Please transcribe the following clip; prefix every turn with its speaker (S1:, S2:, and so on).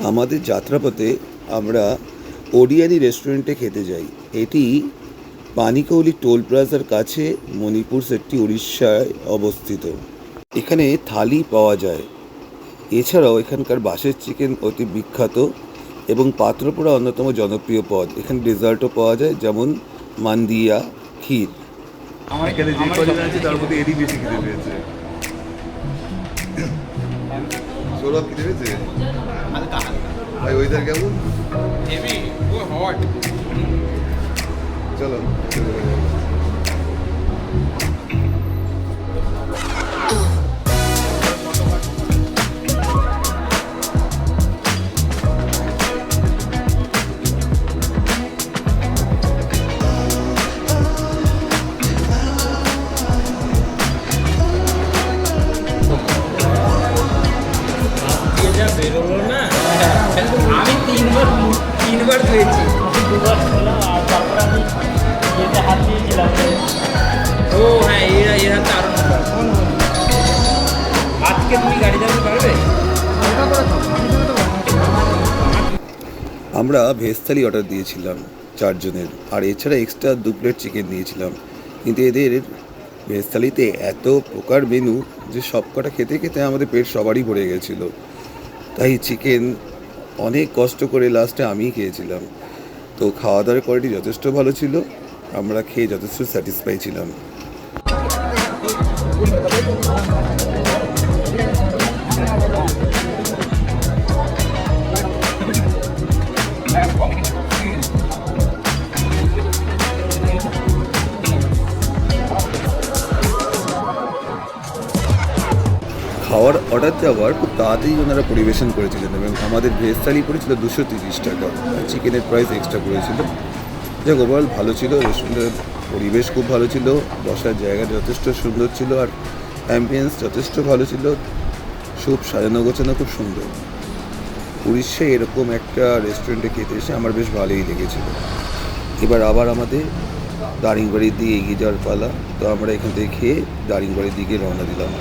S1: আমাদের যাত্রাপথে আমরা ওডিয়ানি রেস্টুরেন্টে খেতে যাই। এটি পানিকৌলি টোল প্লাজার কাছে মণিপুর সেটটি উড়িষ্যায় অবস্থিত। এখানে থালি পাওয়া যায়। এছাড়াও এখানকার বাঁশের চিকেন অতি বিখ্যাত এবং পাত্রপোড়া অন্যতম জনপ্রিয় পদ। এখানে ডেজার্টও পাওয়া যায়, যেমন মান্দিয়া ক্ষীর।
S2: আমার এখানে যে কজন আছে তার মধ্যে এরই বেশি খিদে পেয়েছে। সৌরভ খিদে পেয়েছে? ভাই ওয়েদার কেমন?
S3: হেভি ও হট।
S2: চলো।
S3: যা বেরোলো না, আমি তিনবার ধুয়েছি।
S4: দুবার খেলাম আর তারপরে আমি ইয়েতে হাত দিয়েছিলাম।
S3: ও হ্যাঁ, এরা দারুণ ব্যাপার। আজকে তুমি গাড়ি চালাতে পারবে?
S1: আমরা ভেজ থালি অর্ডার দিয়েছিলাম 4 জনের, আর এছাড়া এক্সট্রা 2 প্লেট চিকেন দিয়েছিলাম। কিন্তু এদের ভেজ থালিতে এত প্রকার মেনু যে সব কটা খেতে খেতে আমাদের পেট সবারই ভরে গেছিলো। তাই চিকেন অনেক কষ্ট করে লাস্টে আমিই খেয়েছিলাম। তো খাওয়া দাওয়ার কোয়ালিটি যথেষ্ট ভালো ছিল, আমরা খেয়ে যথেষ্ট স্যাটিসফাই ছিলাম। খাওয়ার অর্ডার দেওয়ার খুব তাড়াতাড়ি ওনারা পরিবেশন করেছিলেন এবং আমাদের ভেজ থালি পড়েছিল 230 টাকা, চিকেনের প্রাইস এক্সট্রা করেছিল। যাক, ওভারঅল ভালো ছিল। রেস্টুরেন্টের পরিবেশ খুব ভালো ছিল, বসার জায়গা যথেষ্ট সুন্দর ছিল, আর অ্যাম্বিয়েন্স যথেষ্ট ভালো ছিল। সব সাজানো গোছানো খুব সুন্দর। উড়িষ্যায় এরকম একটা রেস্টুরেন্টে খেতে এসে আমার বেশ ভালোই লেগেছিল। এবার আবার আমাদের দারিংবাড়ির দিকে এগিয়ে যাওয়ার পালা। তো আমরা এখান থেকে খেয়ে দারিংবাড়ির দিকে রওনা দিলাম।